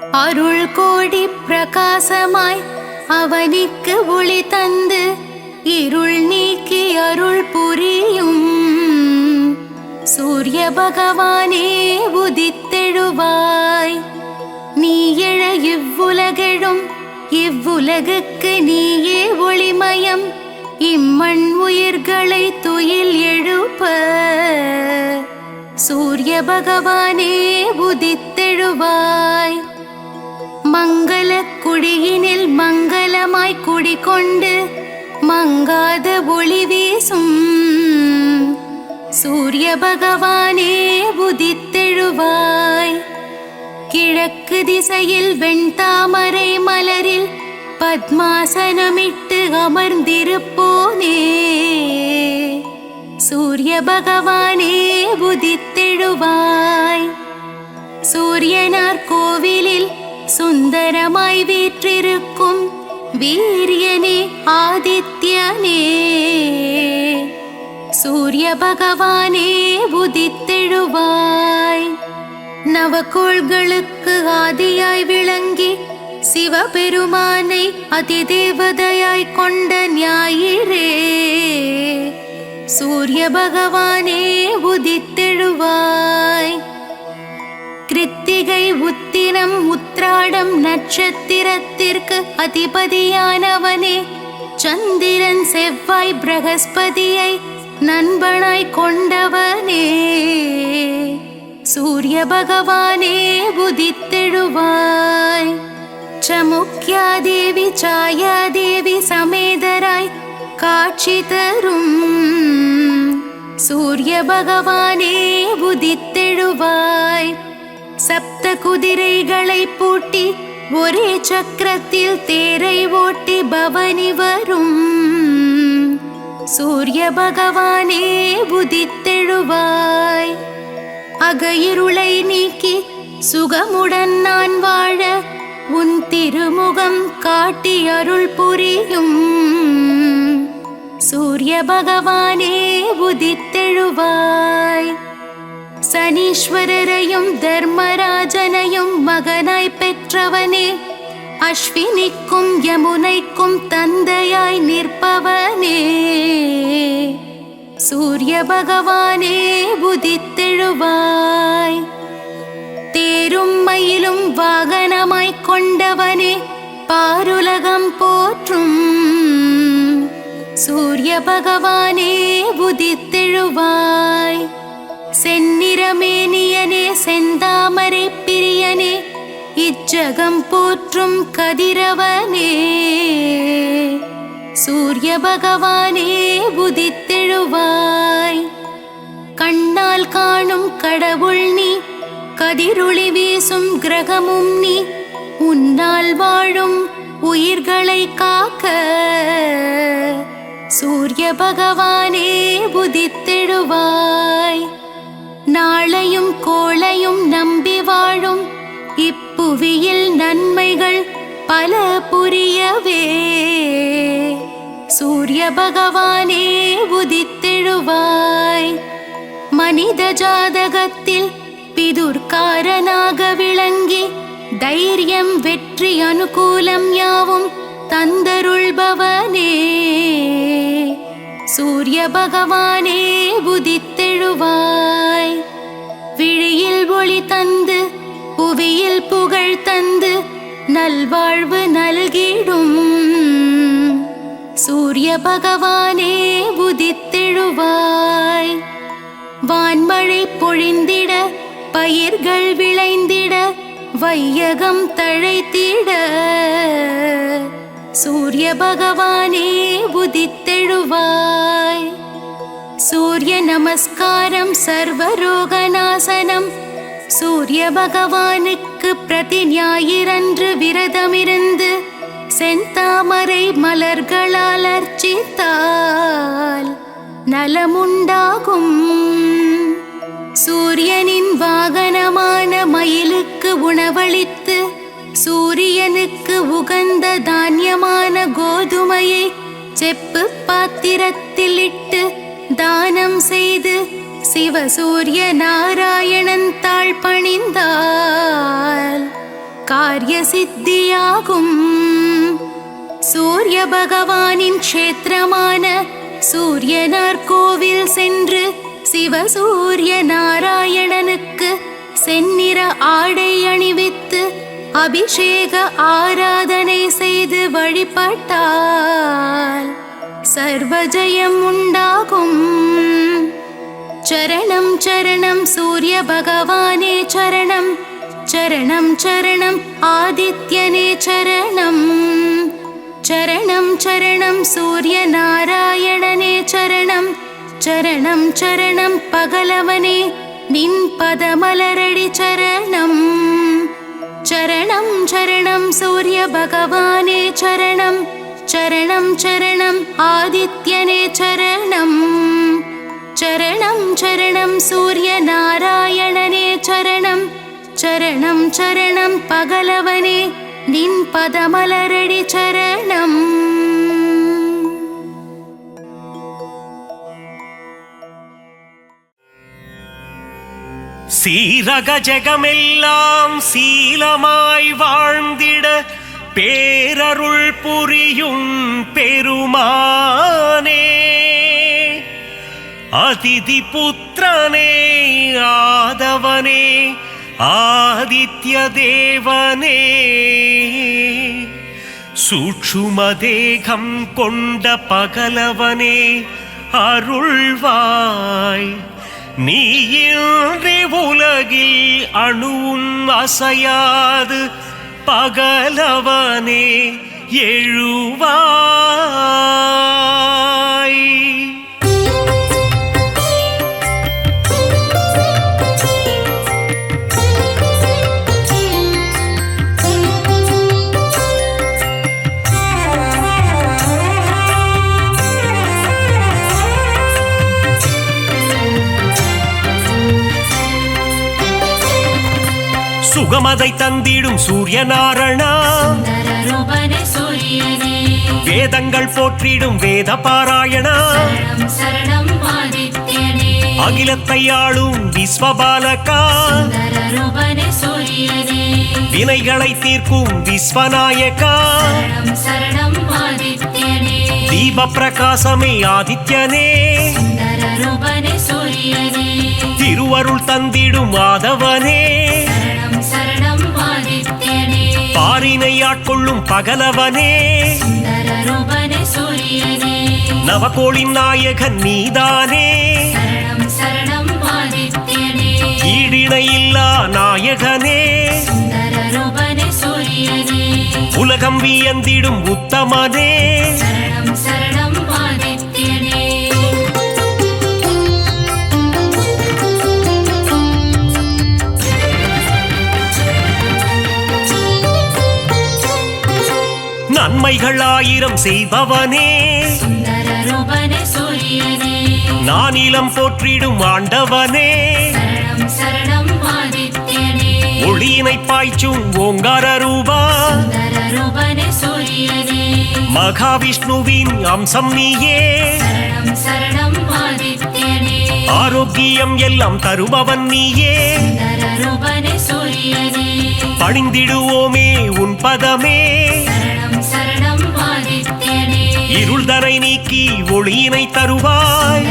அருள் கோடி பிரகாசமாய் அவனிக்கு ஒளி தந்து இருள் நீக்கி அருள் புரியும் சூரிய பகவானே உதித்தெழுவாய். நீ எழ இவ்வுலகெழும் இவ்வுலகுக்கு நீயே ஒளிமயம். இம்மண் உயிர்களை துயில் எழுப்ப சூரிய பகவானே உதித்தெழுவாய். மங்கள குடியினில் மங்களமாய் குடிகொண்டு மங்காத ஒளி வீசும் சூரிய பகவானே உதித்தெழுவாய். கிழக்கு திசையில் வெண்தாமரை மலரில் பத்மாசனமிட்டு அமர்ந்திருப்போனே சூரிய பகவானே உதித்தெழுவாய். சூரியனார் கோவிலில் சுந்தரமாய் வீற்றிருக்கும் வீரியனே ஆதித்யனே சூரிய பகவானே உதித்தெழுவாய். நவகோள்களுக்கு ஆதியாய் விளங்கி சிவபெருமானை அதிதேவதையாய் கொண்ட ஞாயிறே சூரிய பகவானே உதித்தெழுவாய். கிருத்திகை உத்திரம் உத்ராடம் நட்சத்திரத்திற்கு அதிபதியானவனே சந்திரன் செவ்வாய் பிரகஸ்பதியை நண்பனாய் கொண்டவனே சூரிய பகவானே உதித்தெழுவாய். சமுக்யாதேவி சாயாதேவி சமேதராய் காட்சி தரும் சூரிய பகவானே உதித்தெழுவாய். சப்த குதிரைகளை பூட்டி ஒரே சக்கரத்தில் தேரை ஓட்டி பவனி வரும் சூரிய பகவானே உதித்தெழுவாய். அகையிருளை நீக்கி சுகமுடன் நான் வாழ உன் திருமுகம் காட்டி அருள் புரியும் சூரிய பகவானே உதித்தெழுவாய். சனீஸ்வரரையும் தர்மராஜனையும் மகனாய் பெற்றவனே அஸ்வினிக்கும் யமுனைக்கும் தந்தையாய் நிற்பவனே சூரிய பகவானே உதித்தெழுவாய். தேரும் மயிலும் வாகனமாய் கொண்டவனே பாருலகம் போற்றும் சூரிய பகவானே உதித்தெழுவாய். செந்நிறமேனியனே செந்தாமரை பிரியனே இச்சகம் போற்றும் கதிரவனே சூரிய பகவானே உதித்தெழுவாய். கண்ணால் காணும் கடவுள் நீ கதிரொளி வீசும் கிரகமும் நீ உன்னால் வாழும் உயிர்களை காக்க சூரிய பகவானே உதித்தெழுவாய். நாளையும் கோளையும் நம்பி வாழும் இப்புவியில் நன்மைகள் பல புரியவே சூரிய பகவானே உதித்தெழுவாய். மனித ஜாதகத்தில் பிதுர்காரனாக விளங்கி தைரியம் வெற்றி அனுகூலம் யாவும் தந்தருள்பவனே சூரிய பகவானே உதித்தெழுவாய். விழியில் ஒளி தந்து புவியில் புகழ் தந்து நல்வாழ்வு நல்கிடும் சூரிய பகவானே உதித்தெழுவாய். வான்மழை பொழிந்திட பயிர்கள் விளைந்திட வையகம் தழைத்திட சூரிய பகவானே உதித்தெழுவாய். சூரிய நமஸ்காரம் சர்வரோகநாசனம் சூரிய பகவானுக்கு பிரதி ஞாயிறன்று விரதமிருந்து செந்தாமரை மலர்களால் அர்ச்சித்தால் நலமுண்டாகும். சூரியனின் வாகனமான மயிலுக்கு உணவளித்து சூரியனுக்கு உகந்த தானியமான கோதுமையை செப்பு பாத்திரத்தில் இட்டு தானம் செய்து சிவசூரிய நாராயணன் தாழ் பணிந்தால் காரிய சித்தியாகும். சூரிய பகவானின் க்ஷேத்திரமான சூரியனார் கோவில் சென்று சிவசூரிய நாராயணனுக்கு செந்நிற ஆடை அணிவித்து அபிஷேக ஆராதனை செய்து வழிபட்டால் சர்வஜயம் உண்டாகும். சரணம் சரணம் சூரிய பகவானே சரணம், சரணம் சரணம் ஆதித்யனே சரணம், சரணம் சரணம் சூரிய நாராயணனே சரணம், சரணம் சரணம் பகலவனே நின் பதமலரடி சரணம். சரணம் சரணம் சூரிய பகவானே சரணம், சரணம் சரணம் ஆதித்யனே சரணம், சரணம் சரணம் சூரிய நாராயணனே சரணம், சரணம் சரணம் பகலவனே நின் பதமலரடி சரணம். சீரக ஜெகமெல்லாம் சீலமாய் வாழ்ந்திட பேரருள் புரியும் பெருமானே, அதிதி புத்திரனே ஆதவனே ஆதித்ய தேவனே, சூட்சும தேகம் கொண்ட பகலவனே அருள்வாய். நீயின்றி உலகில் அணுவும் அசையாது பகலவனே எழுவாய். சுகமதை தந்திடும் சூரியநாரணா, வேதங்கள் போற்றிடும் வேத பாராயணா, அகிலத்தை ஆளும் விஸ்வபாலகா, வினைகளை தீர்க்கும் விஸ்வநாயகா, தீப பிரகாசமே ஆதித்யனே, திருவருள் தந்திடும் மாதவனே, பாரினை ஆட்கொள்ளும் பகலவனே, நவகோளின் நாயகன் நீதானே, ஈடிணையில்லா நாயகனே, உலகம் வியந்திடும் உத்தமனே, நன்மைகள் ஆயிரம் செய்பவனே, நானிலம் போற்றிடும் ஆண்டவனே, ஒளியினை பாய்ச்சும் ஓங்கார ரூபா, மகாவிஷ்ணுவின் அம்சம் நீயே, ஆரோக்கியம் எல்லாம் தருபவன் நீயே, பணிந்திடுவோமே உன் பதமே, இருள்தனை நீக்கி ஒளியினை தருவாய்,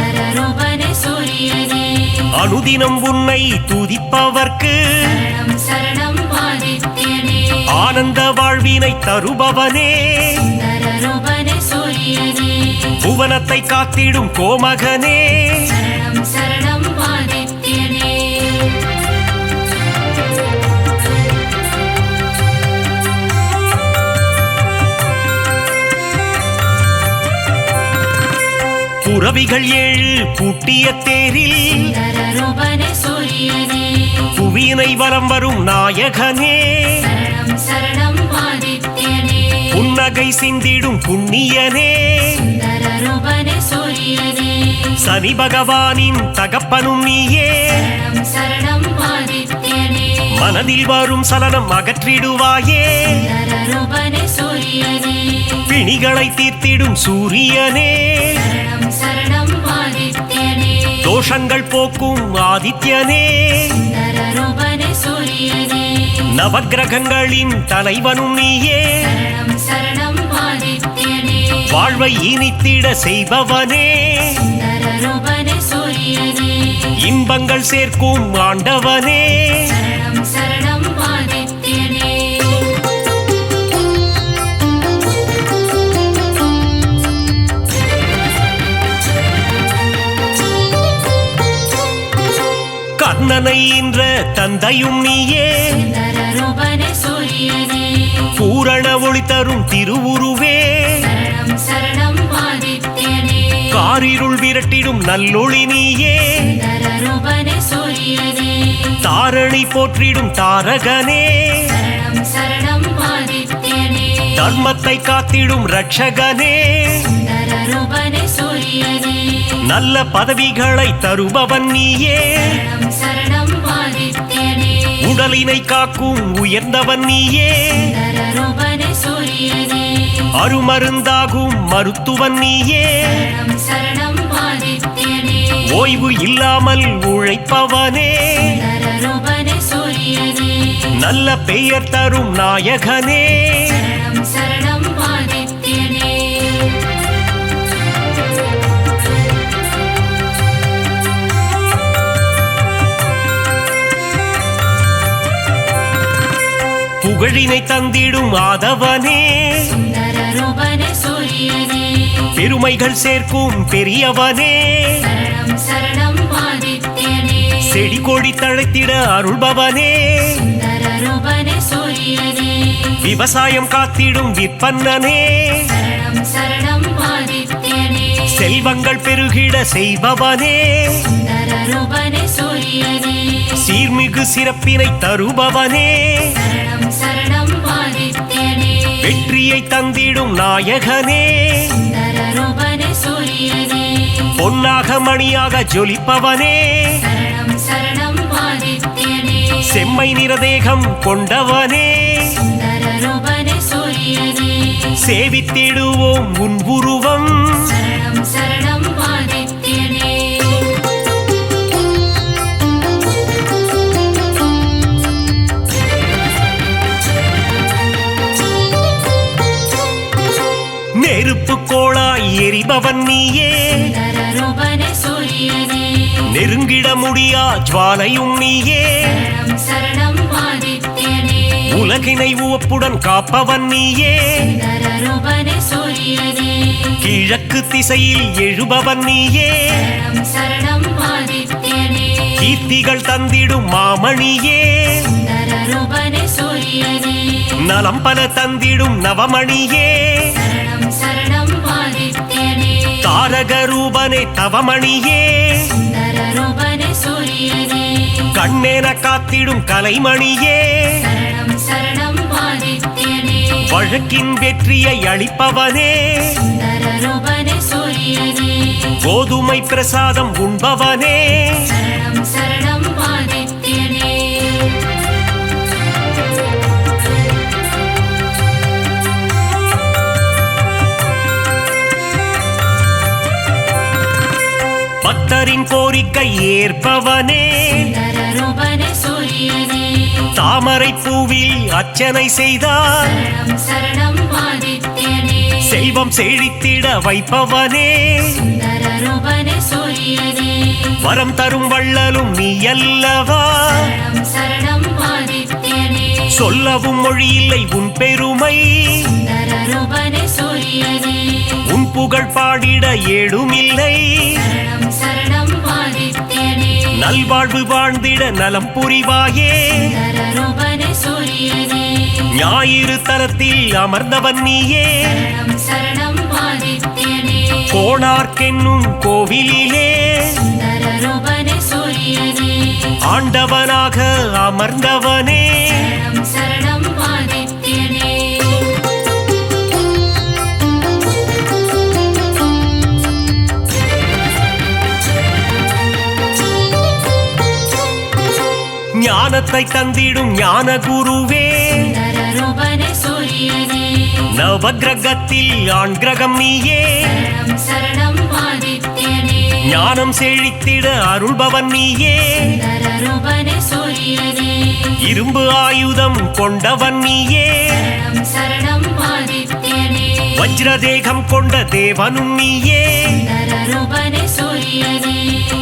அனுதினம் உன்னை துதிப்பவர்க்கு ஆனந்த வாழ்வினை தருபவனே, புவனத்தை காத்திடும் கோமகனே, புரவிகள் ஏழு பூட்டிய தேரில் புவியினை வலம் வரும் நாயகனே, புன்னகை சிந்திடும் புண்ணியனே, சனி பகவானின் தகப்பனும் நீயே, மனதில் வரும் சலனம் அகற்றிடுவாயே, பிணிகளை தீர்த்திடும் சூரியனே, தோஷங்கள் போக்கும் ஆதித்யனே, நவக்கிரகங்களின் தலைவனும் நீயே சரணம் சரணம் ஆதித்யனே வாழ்வை இனித்திட செய்பவனே சுந்தர ரூபனே சூரியனே இன்பங்கள் சேர்க்கும் ஆண்டவனே சரணம் சரணம் ஆதித்யனே கர்ணனை இன்ற தந்தையும் நீயே சுந்தர ரூபனே சூரியனே பூரண ஒளி தரும் திருவுருவே சரணம் சரணம் ஆதித்யனே காரிருள் விரட்டிடும் நல்லொளி நீயே சுந்தர ரூபனே சூரியனே தாரணி போற்றிடும் தாரகனே சரணம் சரணம் ஆதித்யனே தர்மத்தை காத்திடும் ரட்சகனே சுந்தர ரூபனே சூரியனே நல்ல பதவிகளை தருபவன் நீயே சரணம் சரணம் ஆதித்யனே உடலினை காக்கும் உயர்ந்தவன் நீயே சுந்தர ரூபனே சூரியனே அருமருந்தாகும் மருத்துவன் நீயே சரணம் சரணம் ஆதித்யனே ஓய்வு இல்லாமல் உழைப்பவனே சுந்தர ரூபனே சூரியனே நல்ல பெயர் தரும் நாயகனே சரணம் சரணம் ஆதித்யனே புகழினை தந்திடும் ஆதவனே சுந்தர ரூபனே சூரியனே பெருமைகள் சேர்க்கும் பெரியவனே சரணம் சரணம் ஆதித்யனே செடி கொடி தழைத்திட அருள்பவனே சுந்தர ரூபனே சூரியனே விவசாயம் காத்திடும் விற்பன்னனே சரணம் சரணம் ஆதித்யனே செல்வங்கள் பெருகிட செய்பவனே சுந்தர ரூபனே சூரியனே சீர்மிகு சிறப்பினை தருபவனே சரணம் சரணம் ஆதித்யனே வெற்றியை தந்திடும் நாயகனே சுந்தர ரூபனே சூரியனே பொன்னாக மணியாக ஜொலிப்பவனே சரணம் சரணம் ஆதித்யனே செம்மை நிறதேகம் கொண்டவனே சுந்தர ரூபனே சூரியனே சேவித்திடுவோம் உன் உருவம் சரணம் சரணம் ஆதித்யனே நெருப்பு கோளாய் எரிபவன் நீயே சுந்தர ரூபனே சூரியனே நெருங்கிட முடியா ஜுவாலையும் நீயே சரணம் சரணம் ஆதித்யனே உலகினை உவப்புடன் காப்பவன் நீயே சுந்தர ரூபனே சூரியனே கிழக்கு திசையில் எழுபவன் நீயே சரணம் சரணம் ஆதித்யனே கீர்த்திகள் தந்திடும் மாமணியே சுந்தர ரூபனே சூரியனே நலம் பல தந்திடும் நவமணியே சரணம் சரணம் ஆதித்யனே தாரக ரூபனே தவமணியே சுந்தர ரூபனே சூரியனே கண்ணேன காத்திடும் கலைமணியே சரணம் சரணம் ஆதித்யனே வழக்கின் வெற்றியை அளிப்பவனே சுந்தர ரூபனே சூரியனே கோதுமை பிரசாதம் உண்பவனே சரணம் சரணம் ஆதித்யனே பக்தரின் கோரிக்கை ஏற்பவனே சுந்தர ரூபனே சூரியனே தாமரை பூவில் அர்ச்சனை செய்தார் சரணம் சரணம் ஆதித்யனே செல்வம் செழித்திட வைப்பவனே சுந்தர ரூபனே சூரியனே வரம் தரும் வள்ளலும் நீ அல்லவா சரணம் சரணம் ஆதித்யனே சொல்லவும் மொழியில்லை உன் பெருமை சுந்தர ரூபனே சூரியனே உன் புகழ் பாடிட ஏழுமில்லை சரணம் சரணம் ஆதித்யனே நல்வாழ்வு வாழ்ந்திட நலம் புரிவாயே சுந்தர ரூபனே சூரியனே ஞாயிறு தலத்தில் அமர்ந்தவன் நீயே சரணம் சரணம் ஆதித்யனே கோணார்க்கென்னும் கோவிலிலே சுந்தர ரூபனே சூரியனே ஆண்டவனாக அமர்ந்தவனே சரணம் சரணம் ஆதித்யனே ஞானத்தை தந்திடும் ஞான குருவே சுந்தர ரூபனே சூரியனே நவகிரகத்தில் ஆண் கிரகம் நீயே சரணம் சரணம் ஆதித்யனே ஞானம் செழித்திட அருள்பவன் நீயே சுந்தர ரூபனே சூரியனே இரும்பு ஆயுதம் கொண்டவன் நீயே சரணம் சரணம் ஆதித்யனே வஜ்ரதேகம் கொண்ட தேவனும் நீயே சுந்தர ரூபனே சூரியனே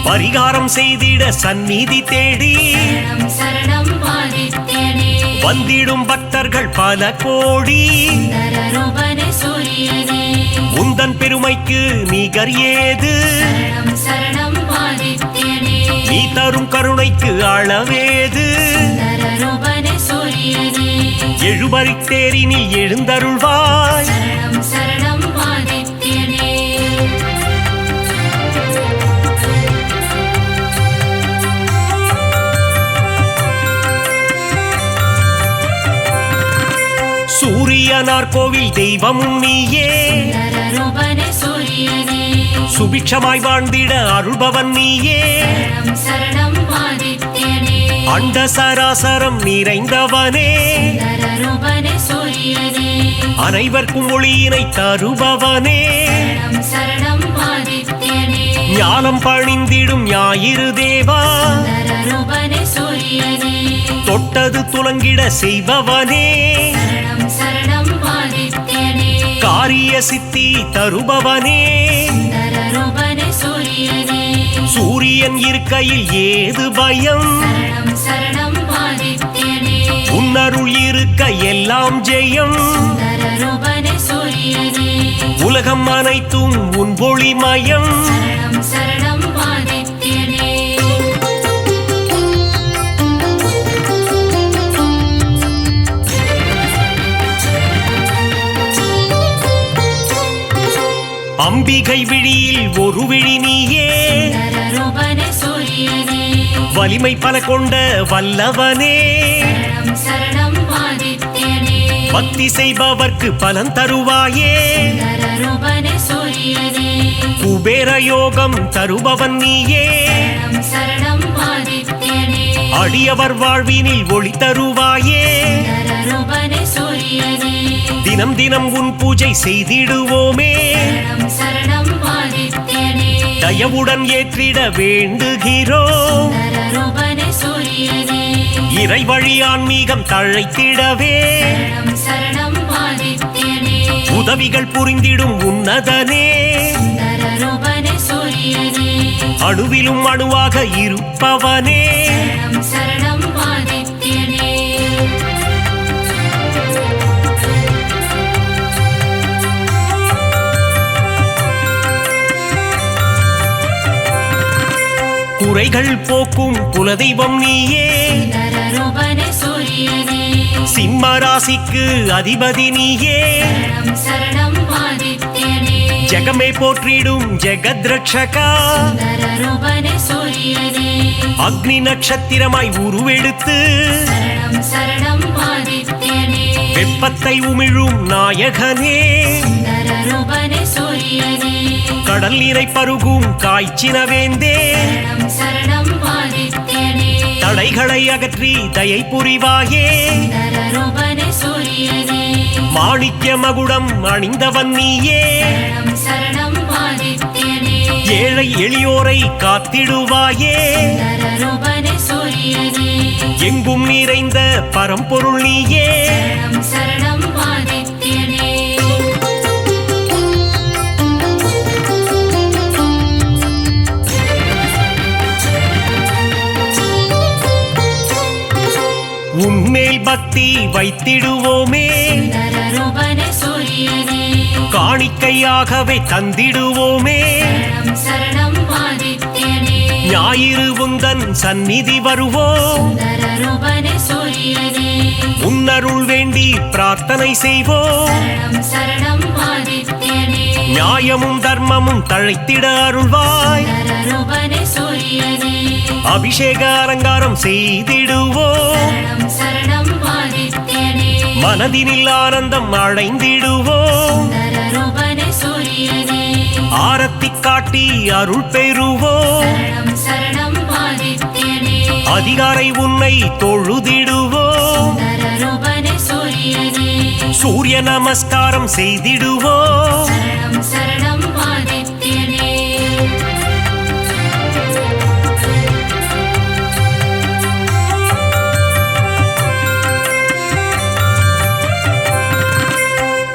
பரிகாரம் செய்திட சந்நிதி தேடி சரணம் சரணம் ஆதித்யனே வந்திடும் பக்தர்கள் பல கோடி சுந்தர ரூபனே சூரியனே உந்தன் பெருமைக்கு நிகர் ஏது சரணம் சரணம் ஆதித்யனே நீ தரும் கருணைக்கு அளவேது சுந்தர ரூபனே சூரியனே எழுபறித் தேரினில் எழுந்தருள்வாய் சரணம் சரணம் ஆதித்யனே சூரியனார் கோவில் தெய்வமும் நீயே சுந்தர ரூபனே சூரியனே சுபிக்ஷமாய் வாழ்ந்திட அருள்பவன் நீயே சரணம் சரணம் ஆதித்யனே அண்ட சராசரம் நிறைந்தவனே சுந்தர ரூபனே சூரியனே அனைவர்க்கும் ஒளியினை தருபவனே சரணம் சரணம் ஆதித்யனே ஞானம் பணிந்திடும் ஞாயிறு தேவா சுந்தர ரூபனே சூரியனே தொட்டது துலங்கிட செய்பவனே சரணம் சரணம் ஆதித்யனே காரிய சித்தி தருபவனே சுந்தர ரூபனே சூரியனே சூரியன் இருக்கையில் ஏது பயம் சரணம் சரணம் ஆதித்யனே உன்னருள் இருக்க எல்லாம் ஜெயம் சுந்தர ரூபனே சூரியனே உலகம் அனைத்தும் உன் ஒளிமயம் சரணம் சரணம் ஆதித்யனே அம்பிகை விழியில் ஒரு விழி நீயே சுந்தர ரூபனே சூரியனே வலிமை பல கொண்ட வல்லவனே சரணம் சரணம் ஆதித்யனே பக்தி செய்பவர்க்கு பலன் தருவாயே சுந்தர ரூபனே சூரியனே குபேர யோகம் தருபவன் நீயே சரணம் சரணம் ஆதித்யனே அடியவர் வாழ்வினில் ஒளி தருவாயே சுந்தர ரூபனே சூரியனே தினம் தினம் உன் பூஜை செய்திடுவோமே சரணம் சரணம் ஆதித்யனே தயவுடன் ஏற்றிட வேண்டுகிறோம் சுந்தர ரூபனே சூரியனே இறை வழி ஆன்மீகம் தழைத்திடவே சரணம் சரணம் ஆதித்யனே உதவிகள் புரிந்திடும் உன்னதனே சுந்தர ரூபனே சூரியனே அணுவிலும் அணுவாக இருப்பவனே சரணம் சரணம் ஆதித்யனே குறைகள் போக்கும் குலதெய்வம் நீயே சுந்தர ரூபனே சூரியனே சிம்ம ராசிக்கு அதிபதி நீயே சரணம் சரணம் ஆதித்யனே ஜெகமே போற்றிடும் ஜெகத்ரட்சகா சுந்தர ரூபனே சூரியனே அக்னி நட்சத்திரமாய் உருவெடுத்து சரணம் சரணம் ஆதித்யனே வெப்பத்தை உமிழும் நாயகனே சுந்தர ரூபனே சூரியனே கடல் நீரை பருகும் காய்ச்சினவேந்தே சரணம் சரணம் ஆதித்யனே தடைகளை அகற்றி தயை புரிவாயே சுந்தர ரூபனே சூரியனே மாணிக்ய மகுடம் அணிந்தவன் நீயே சரணம் சரணம் ஆதித்யனே ஏழை எளியோரை காத்திடுவாயே சுந்தர ரூபனே சூரியனே எங்கும் நிறைந்த பரம்பொருள் நீயே சரணம் சரணம் ஆதித்யனே உன்மேல் பக்தி வைத்திடுவோமே சுந்தர ரூபனே சூரியனே காணிக்கையாகவே தந்திடுவோமே சரணம் சரணம் ஆதித்யனே ஞாயிறு உந்தன் சந்நிதி வருவோம் சுந்தர ரூபனே சூரியனே உன்னருள் வேண்டி பிரார்த்தனை செய்வோம் சரணம் சரணம் ஆதித்யனே நியாயமும் தர்மமும் தழைத்திட அருள்வாய் சுந்தர ரூபனே சூரியனே அபிஷேக அலங்காரம் செய்திடுவோம் சரணம் சரணம் ஆதித்யனே மனதினில் ஆனந்தம் அடைந்திடுவோம் சுந்தர ரூபனே சூரியனே ஆரத்தி காட்டி அருள் பெறுவோம் சரணம் சரணம் ஆதித்யனே அதிகாரை உன்னை தொழுதிடுவோம் சுந்தர ரூபனே சூரியனே சூரிய நமஸ்காரம் செய்திடுவோம் சரணம் சரணம் ஆதித்யனே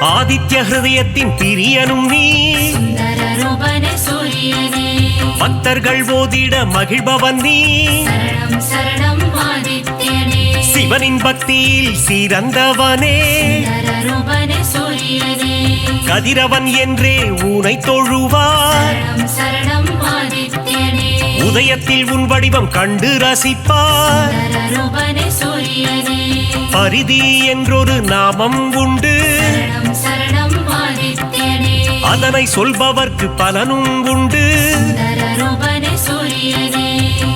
ஆதித்ய ஹிருதயத்தின் பிரியனும் நீ சுந்தர ரூபனே சூரியனே பக்தர்கள் ஓதிட மகிழ்பவன் நீ சரணம் சரணம் ஆதித்யனே சிவனின் பக்தியில் சிறந்தவனே சுந்தர ரூபனே சூரியனே கதிரவன் என்றே உனை தொழுவார் சரணம் சரணம் ஆதித்யனே உதயத்தில் உன் வடிவம் கண்டு ரசிப்பார் சுந்தர ரூபனே சூரியனே பரிதி என்றொரு நாமம் உண்டு சரணம் சரணம் ஆதித்யனே அதனை சொல்பவர்க்கு பலனும் உண்டு சுந்தர ரூபனே சூரியனே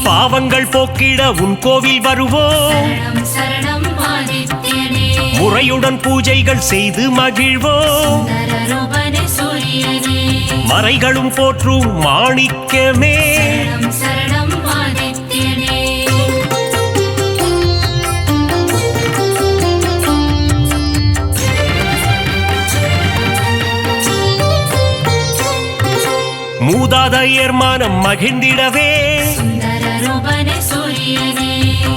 பாவங்கள் போக்கிட உன் கோவில் வருவோம் சரணம் சரணம் ஆதித்யனே முறையுடன் பூஜைகள் செய்து மகிழ்வோம் சுந்தர ரூபனே சூரியனே மறைகளும் போற்றும் மாணிக்கமே சரணம் சரணம் ஆதித்யனே மூதாதையர் மனம் மகிழ்ந்திடவே சுந்தர ரூபனே சூரியனே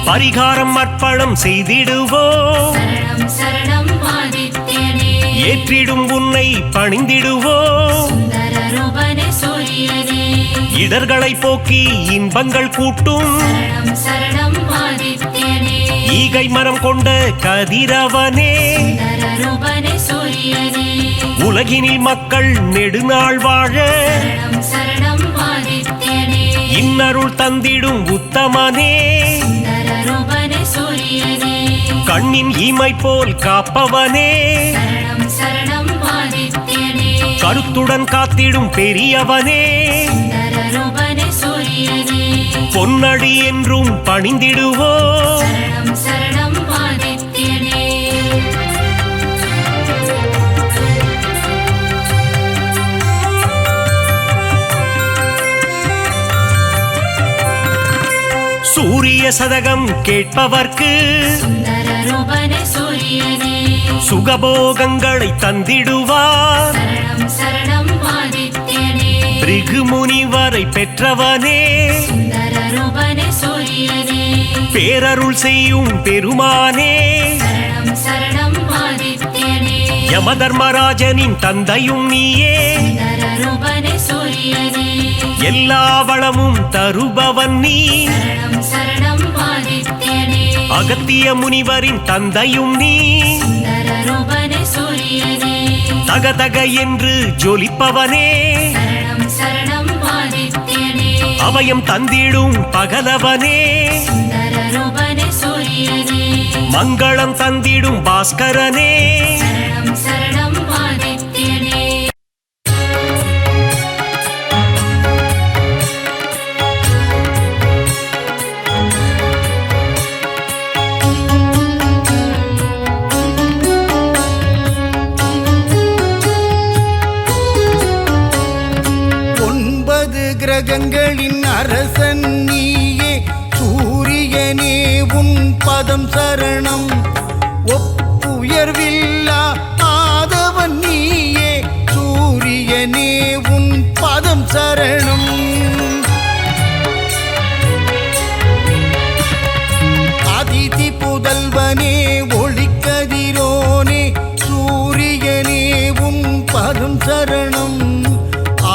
பரிகாரம் அர்ப்பணம் செய்திடுவோம் சரணம் சரணம் ஆதித்யனே ஏற்றிடும் உன்னை பணிந்திடுவோம் சுந்தர ரூபனே சூரியனே இடர்களை போக்கி இன்பங்கள் கூட்டும் சரணம் சரணம் ஆதித்யனே ஈகை மனம் கொண்ட கதிரவனே சுந்தர ரூபனே சூரியனே உலகினில் மக்கள் நெடுநாள் வாழ சரணம் சரணம் ஆதித்யனே இன்னருள் தந்திடும் உத்தமனே சுந்தர ரூபனே சூரியனே கண்ணின் இமை போல் காப்பவனே சரணம் சரணம் ஆதித்யனே கருத்துடன் காத்திடும் பெரியவனே சுந்தர ரூபனே சூரியனே பொன்னடி என்றும் பணிந்திடுவோம் சரணம் சரணம் ஆதித்யனே சூரிய சதகம் கேட்பவர்க்கு சுந்தர ரூபனே சூரியனே சுகபோகங்களை தந்திடுவார் சரணம் சரணம் ஆதித்யனே பிருகு முனிவரை பெற்றவனே சுந்தர ரூபனே சூரியனே பேரருள் செய்யும் பெருமானே சரணம் சரணம் ஆதித்யனே யமதர்மராஜனின் தந்தையும் நீயே சுந்தர ரூபனே சூரியனே எல்லா வளமும் தருபவன் நீ சரணம் சரணம் ஆதித்யனே அகத்திய முனிவரின் தந்தையும் நீ சுந்தர ரூபனே சூரியனே தகதக என்று ஜொலிப்பவனே சரணம் சரணம் ஆதித்யனே அபயம் தந்திடும் பகலவனே சுந்தர ரூபனே சூரியனே மங்களம் தந்திடும் பாஸ்கரனே சரணம் சரணம் ஆதித்யனே கிரகங்களின் அரசன் நீயே சூரியனே உன் பதம் சரணம் ஒப்புயர்வில்லா ஆதவன் நீயே சூரியனே உன் பதம் சரணம் அதிதி புதல்வனே ஒளிக்கதிரோனே சூரியனே உன் பதம் சரணம்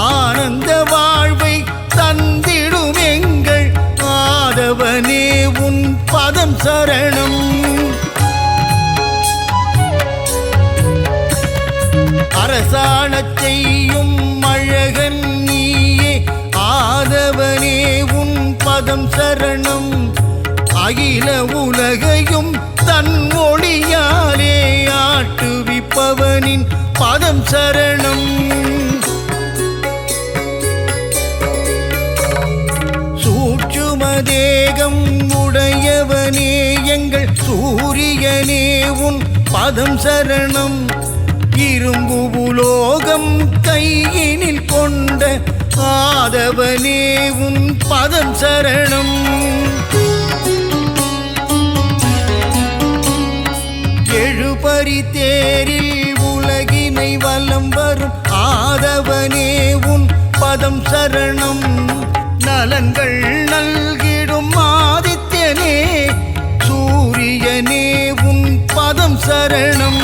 ஆனந்த வாழ்வை தந்திடும் எங்கள் ஆதவனே உன் பதம் சரணம் அரசாணச் செய்யும் அழகன் நீயே ஆதவனே உன் பதம் சரணம் அகில உலகையும் தன் ஒளியாலே ஆட்டுவிப்பவனின் பதம் சரணம் தேகம் உடையவனே எங்கள் சூரியனே உன் பதம் சரணம் இரும்பு உலோகம் கையினில் கொண்ட ஆதவனே உன் பதம் சரணம் எழுபறி தேரில் உலகினை வலம் வரும் ஆதவனே உன் பதம் சரணம் நலன்கள் நல்கிடும் ஆதித்யனே சூரியனே உன் பதம் சரணம்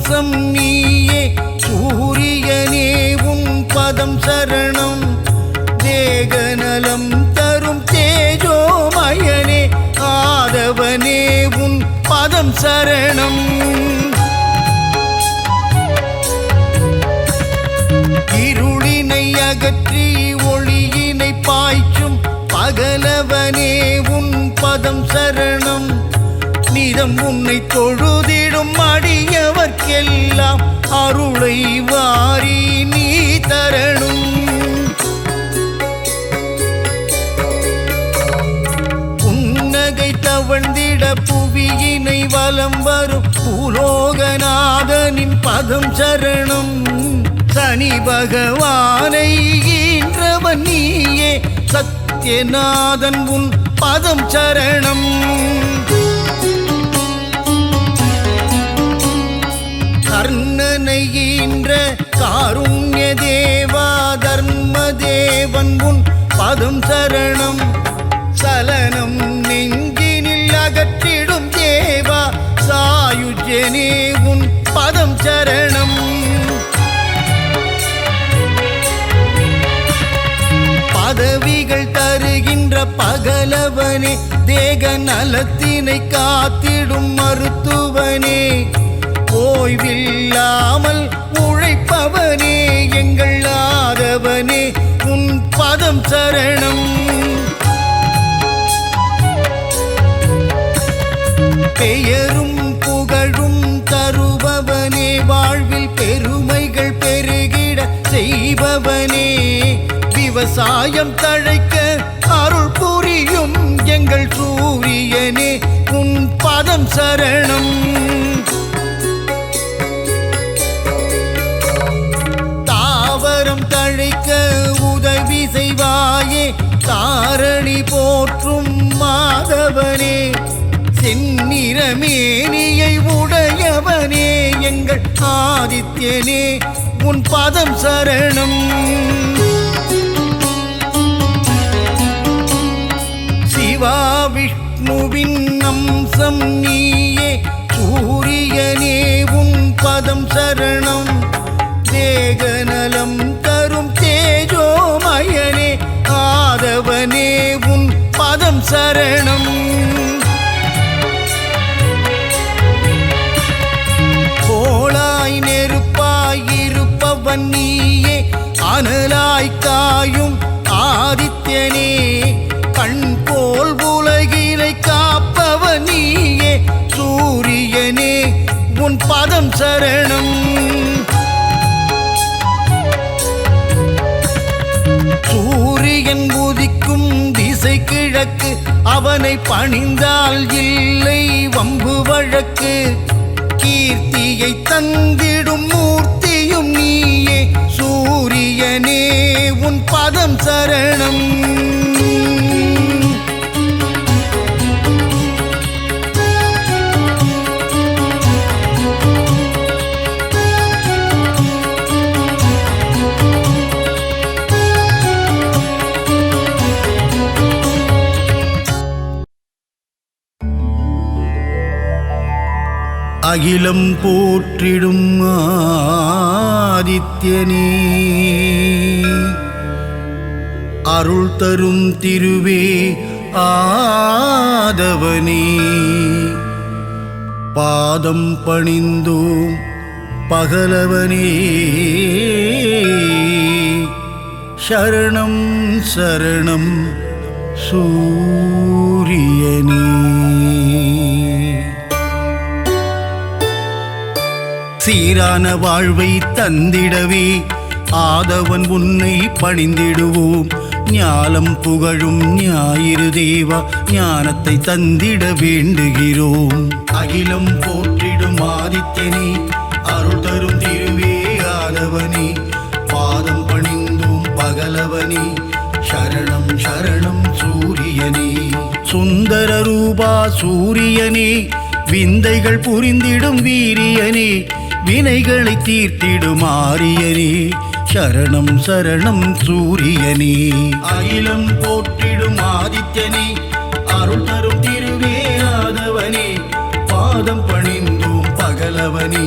அம்சம் நீயே சூரியனே உன் பதம் சரணம் தேகநலம் தரும் தேஜோமயனே ஆதவனே உன் பதம் சரணம் இருளினை அகற்றி ஒளியினை பாய்ச்சும் பகலவனே உன் பதம் சரணம் நிதம் உன்னை தொழுதிடும் அடியவர்க்கெல்லாம் அருளை வாரி நீ தரணும் புன்னகை தவழ்ந்திட புவியினை வலம் வரும் பூலோகநாதனின் பதம் சரணம் சனி பகவானை ஈன்றவன் நீயே சத்யநாதன் உன் பதம் சரணம் கர்ணனை ஈன்ற காருண்ய தேவா தர்ம தேவன் உன் பதம் சரணம் சலனம் நெஞ்சினில் அகற்றிடும் தேவா சாயுஜனே உன் பதம் சரணம் பதவிகள் தருகின்ற பகலவனே தேக நலத்தினை காத்திடும் மருத்துவனே ஓய்வில்லாமல் உழைப்பவனே எங்கள் ஆதவனே உன் பதம் சரணம் பெயரும் புகழும் தருபவனே வாழ்வில் பெருமைகள் பெருகிட செய்பவனே விவசாயம் தழைக்க அருள் புரியும் எங்கள் சூரியனே உன் பதம் சரணம் தாவரம் தழைக்க உதவி செய்வாயே தாரணி போற்றும் மாதவனே செந்நிறமேனியை உடையவனே எங்கள் ஆதித்யனே உன் பதம் சரணம் சிவா விஷ்ணுவின் அம்சம் நீயே சூரியனே உன் பதம் சரணம் தேகநலம் தரும் தேஜோமயனே ஆதவனே உன் பதம் சரணம் கோளாய் நெருப்பாய் இருப்பவன் நீயே அனலாய் காயும் ஆதித்யனே கண் போல் உலகிலை காப்பவன் நீயே சூரியனே உன் பதம் சரணம் சூரியன் உதிக்கும் திசை கிழக்கு அவனை பணிந்தால் இல்லை வம்பு வழக்கு கீர்த்தியை தந்திடும் மூர்த்தியும் நீயே சூரியனே உன் பதம் சரணம் அகிலம் போற்றிடும் ஆதித்யனே அருள் தரும் திருவே ஆதவனே பாதம் பணிந்தோம் பகலவனே சரணம் சரணம் சூரியனே சீரான வாழ்வை தந்திடவே ஆதவன் உன்னை பணிந்திடுவோம் ஞாலம் புகழும் ஞாயிறு தேவா ஞானத்தை தந்திட வேண்டுகிறோம் அகிலம் போற்றிடும் ஆதித்யனே அருள் தரும் திருவே ஆதவனே பாதம் பணிந்தோம் பகலவனே சரணம் சரணம் சூரியனே சுந்தர ரூபா சூரியனே விந்தைகள் புரிந்திடும் வீரியனே வினைகளை தீர்த்திடும் ஆரியனே சரணம் சரணம் சூரியனே அகிலம் போற்றிடும் ஆதித்யனே அருள் தரும் திருவே ஆதவனே பாதம் பணிந்தோம் பகலவனே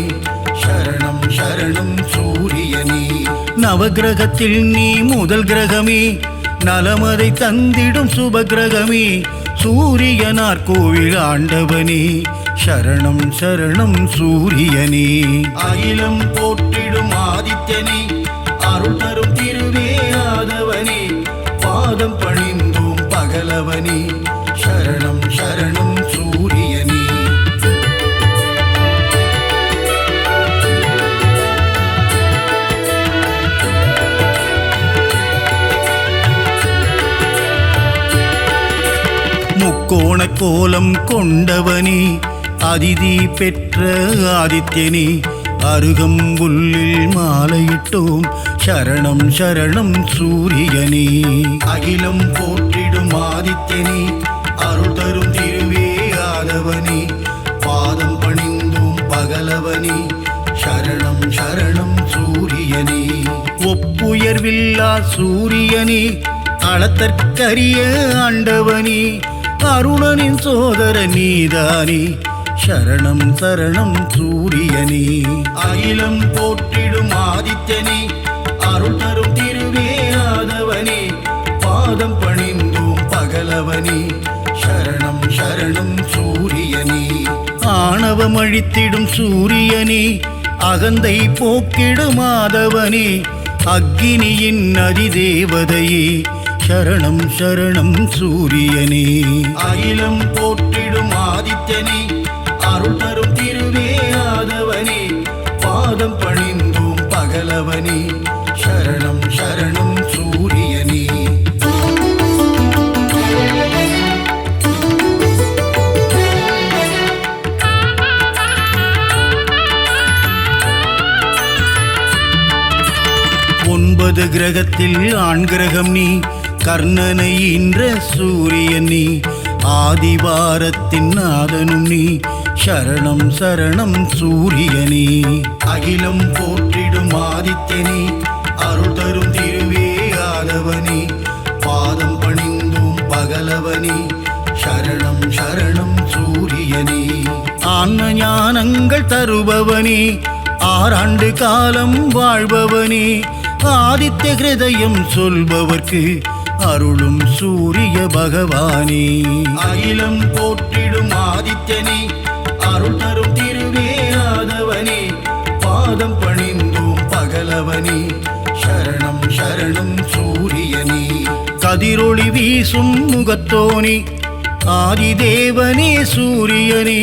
சரணம் சூரியனே. நவகிரகத்தில் நீ முதல் கிரகமே, நலமதை தந்திடும் சுபகிரகமே, சூரியனார் கோவில் ஆண்டவனே, சரணம் சரணம் சூரியனே. அகிலம் போற்றிடும் ஆதித்யனே, அருள் தரும் திருவே ஆதவனே, பாதம் பணிந்தோம் பகலவனே, சரணம் சரணம் சூரியனே. முக்கோண கோலம் கொண்டவனே, அதிதி பெற்ற ஆதித்யனே, அருகம்புல்லில் மாலையிட்டோம் சரணம் சரணம் சூரியனே. அகிலம் போற்றிடும் ஆதித்யனே, அருள் தரும் திருவே ஆதவனே, பாதம் பணிந்தோம் பகலவனே, சரணம் சரணம் சூரியனே. ஒப்புயர்வில்லா சூரியனே, அளத்தற்கரிய ஆண்டவனே, அருணனின் சோதர நீதானே, சரணம் சரணம் சூரியனே. அகிலம் போற்றிடும் ஆதித்யனே, அருள் தரும் திருவே ஆதவனே, பாதம் பணிந்தோம் பகலவனே, சரணம் சரணம் சூரியனே. ஆணவம் அழித்திடும் சூரியனே, அகந்தை போக்கிடும் ஆதவனே, அக்கினியின் அதிதேவதையே, சரணம் சரணம் சூரியனே. அகிலம் போற்றிடும் ஆதித்யனே, அருள் தரும் திருவே ஆதவனே, பாதம் பணிந்தோம் பகலவனே, சரணம் சரணம் சூரியனே. ஒன்பது கிரகத்தில் ஆண் கிரகம் நீ, கர்ணனை ஈன்ற சூரியன் நீ, ஆதிவாரத்தின் நாதனும் நீ, சரணம் சரணம் சூரியனே. அகிலம் போற்றிடும் ஆதித்யனே, அருள் தரும் திருவே ஆதவனே, பாதம் பணிந்தோம் பகலவனே, சரணம் சரணம் சூரியனே. ஆன்ம ஞானங்கள் தருபவனே, ஆறாண்டு காலம் வாழ்பவனே, ஆதித்ய ஹிருதயம் சொல்பவர்க்கு அருளும் சூரிய பகவானே. அகிலம் போற்றிடும் ஆதித்யனே, அருள் தரும் திருவே ஆதவனே, பாதம் பணிந்தோம் பகலவனே, சரணம் சரணம் சூரியனே. கதிரொளி வீசும் முகத்தோனே, ஆதிதேவனே சூரியனே,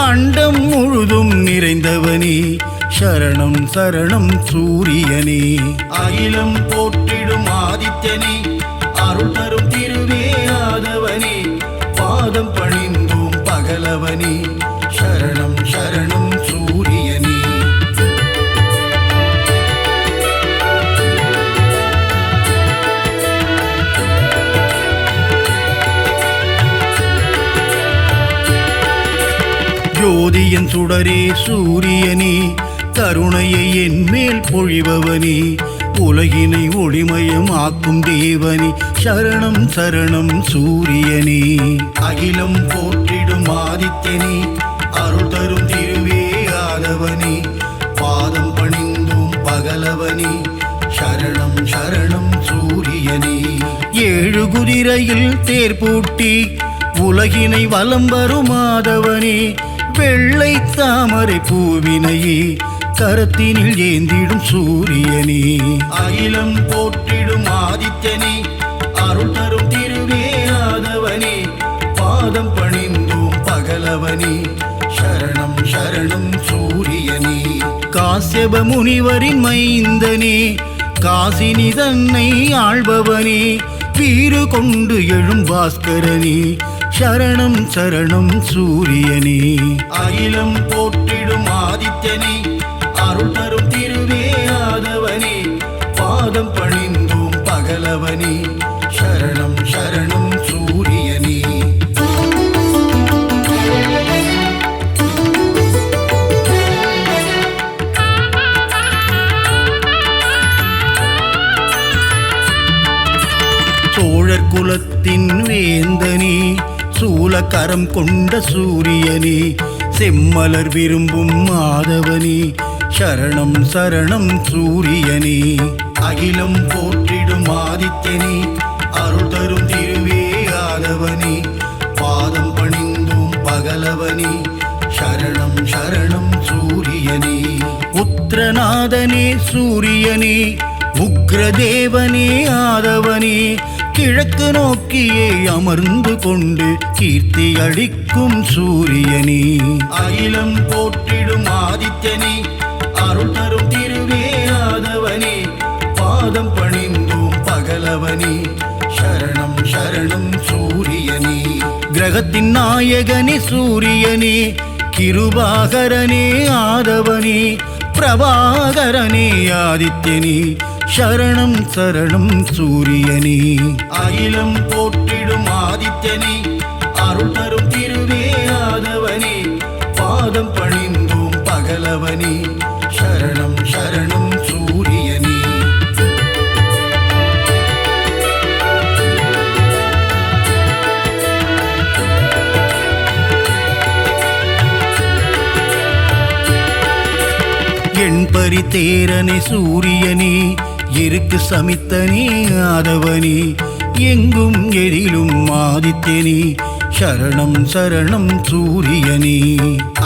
அண்டம் முழுதும் நிறைந்தவனே, சரணம் சரணம் சூரியனே. அகிலம் போற்றிடும் ஆதித்யனே, அருள் தரும் திருவே ஆதவனே, பாதம் பணிந்தோம் பகலவனே, சரணம் சரணம் சூரியனே. ஜோதியன் சுடரே சூரியனே, கருணையை என் மேல் பொழிபவனே, உலகினை ஒளிமயமாக்கும் தேவனே, சரணம் சரணம் சூரியனே. அகிலம் போற்றிடும் ஆதித்யனே, அருள் தரும் திருவே ஆதவனே, பாதம் பணிந்தோம் பகலவனே, சரணம் சரணம் சூரியனே. ஏழு குதிரையில் தேர் பூட்டி உலகினை வலம் வரும் ஆதவனே, வெள்ளை தாமரை பூவினையே கரத்தினில் ஏந்திடும் சூரியனே. அகிலம் போற்றிடும் ஆதித்யனே, அருள் தரும் திருவே ஆதவனே, பாதம் பணிந்தோம் பகலவனே, சரணம் சரணம் சூரியனே. காசியப முனிவரின் மைந்தனே, காசினி தன்னை ஆள்பவனே, வீறு கொண்டு எழும் பாஸ்கரனே, சரணம் சரணம் சூரியனே. அகிலம் போற்றிடும் ஆதித்யனே, அருள் தரும் திருவே ஆதவனே, பாதம் பணிந்தோம் பகலவனே, சரணம் சரணம் சூரியனே. சோழர் குலத்தின் வேந்தனே, சூலக்கரம் கொண்ட சூரியனே, செம்மலர் விரும்பும் மாதவனே, சரணம் சரணம் சூரியனே. அகிலம் போற்றிடும் ஆதித்யனே, அருள் தரும் திருவே ஆதவனே, பாதம் பணிந்தும் பகலவனே, சரணம் சரணம் சூரியனே. உத்திரநாதனே சூரியனே, உக்ரதேவனே ஆதவனே, கிழக்கு நோக்கியே அமர்ந்து கொண்டு கீர்த்தி அளிக்கும் சூரியனே. அகிலம் போற்றிடும் ஆதித்யனே, அருள் தரும் திருவே ஆதவனே, பாதம் பணிந்தோம் பகலவனே, சரணம் சரணம் சூரியனே. கிரகத்தின் நாயகனே சூரியனே, கிருபாகரனே ஆதவனே, பிரபாகரனே ஆதித்யனே, சரணம் சரணம் சூரியனே. அகிலம் போற்றிடும் ஆதித்யனே, அருள் தரும் திருவே ஆதவனே, பாதம் பணிந்தோம் பகலவனே, சரணம் சரணம் சூரியனே. எண்பரி தேரனே சூரியனே, இருக்கு சமித்தனே ஆதவனே, எங்கும் எதிலும் ஆதித்யனே, சரணம் சரணம் சூரியனே.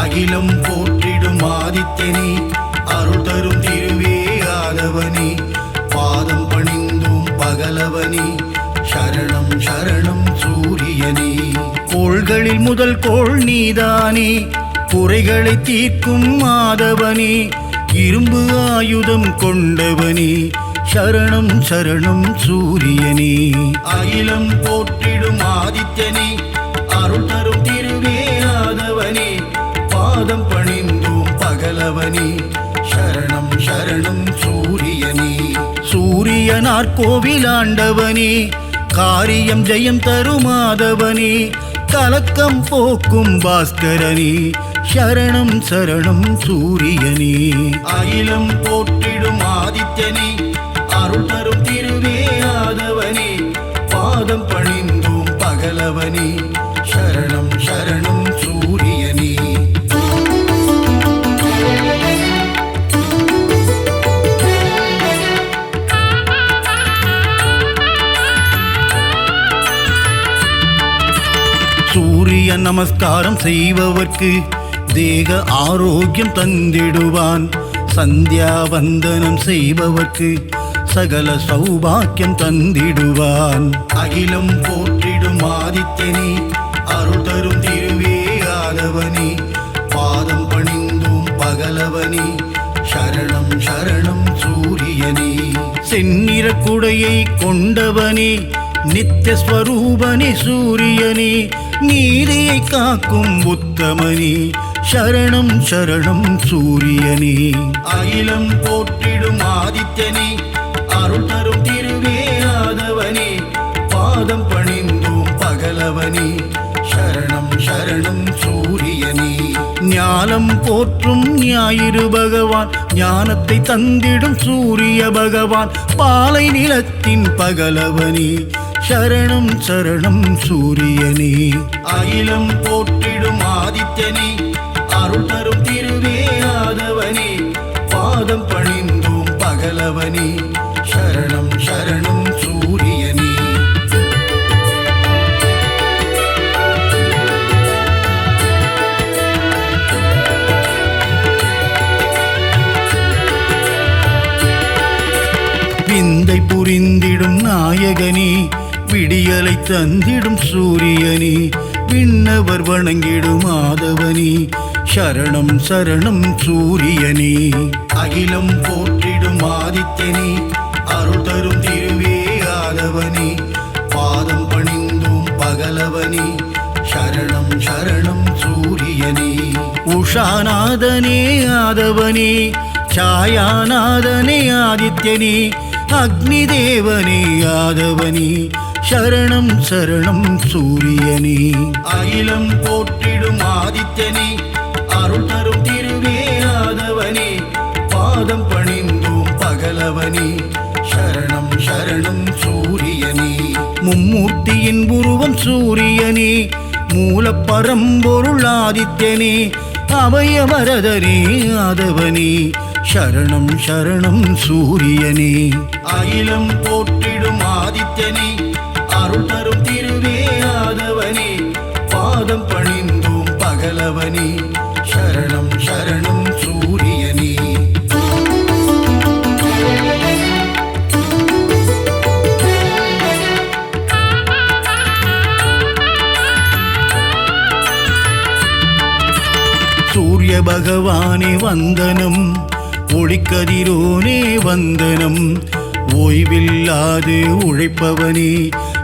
அகிலம் போற்றிடும் ஆதித்யனே, அருள் தரும் திருவே ஆதவனே, பாதம் பணிந்தும் பகலவனே, சரணம் சரணம் சூரியனே. கோள்களில் முதல் கோள் நீதானே, குறைகளை தீர்க்கும் ஆதவனே, இரும்பு ஆயுதம் கொண்டவனே, சரணம் சரணம் சூரியனே. அகிலம் போற்றிடும் ஆதித்யனே, அருள் தரும் திருவே ஆதவனே, பாதம் பணிந்தோம் பகலவனே, சரணம் சரணம் சூரியனே. சூரியனார் கோவிலாண்டவனே, காரியம் ஜெயம் தரும் ஆதவனே, கலக்கம் போக்கும் பாஸ்கரனே, சரணம் சரணம் சூரியனே. அகிலம் போற்றிடும் ஆதித்யனே, அருள் தரும் திருவே ஆதவனே, பாதம் பணிந்தோம் பகலவனே, சரணம் சரணம் சூரியனே. சூரிய நமஸ்காரம் செய்பவர்க்கு தேக ஆரோக்கியம் தந்திடுவான், சந்தியா வந்தனம் செய்பவர்க்கு சகல சௌபாக்கியம் தந்திடுவான். அகிலம் போற்றிடும் ஆதித்யனே, அருள் தரும் திருவே ஆதவனே, பாதம் பணிந்தும் பகலவனே, சரணம் சரணம் சூரியனே. செந்நிற குடையை கொண்டவனே, நித்தியஸ்வரூபனே சூரியனே, நீதியை காக்கும் உத்தமனே, சரணம் சரணம் சூரியனே. அகிலம் போற்றிடும் ஆதித்யனே, அருள் தரும் திருவே ஆதவனே, பாதம் பணிந்தோம் பகலவனே, சரணம் சரணம் சூரியனே. ஞானம் போற்றும் ஞாயிறு பகவான், ஞானத்தை தந்திடும் சூரிய பகவான், பாலை நிலத்தின் பகலவனே, சரணம் சரணம் சூரியனே. அகிலம் போற்றிடும் ஆதித்யனே, அருள் தரும் திருவே ஆதவனே, பாதம் பணிந்தோம் பகலவனே, சரணம் சரணம் சூரியனே. விந்தை புரிந்திடும் நாயகனே, விடியலை தந்திடும் சூரியனே, விண்ணவர் வணங்கிடும் ஆதவனே, சரணம் சரணம் சூரியனே. அகிலம் போற்றிடும் ஆதித்யனே, அருள் தரும் திருவே ஆதவனே, பாதம் பணிந்தும் பகலவனே, சரணம் சரணம் சூரியனே. உஷாநாதனே ஆதவனே, சாயாநாதனே ஆதித்யனே, அக்னி தேவனே ஆதவனே, சரணம் சரணம் சூரியனே. அகிலம் போற்றிடும் ஆதித்யனே, அருள் தரும் திருவே ஆதவனே, பாதம் பணிந்தோம் பகலவனே, சரணம் சரணம் சூரியனே. மும்மூர்த்தியின் உருவம் சூரியனே, மூலப்பரம்பொருள் ஆதித்யனே, அபயவரதனே ஆதவனே, சரணம் சரணம் சூரியனே. அகிலம் போற்றிடும் ஆதித்யனே, அருள் தரும் திருவே ஆதவனே, பாதம் பணிந்தோம் பகலவனே, சரணம் சரணம் சூரியனே. சூரிய பகவானே வந்தனம், ஒளிக்கதிரோனே வந்தனம், ஓய்வில்லாது உழைப்பவனே,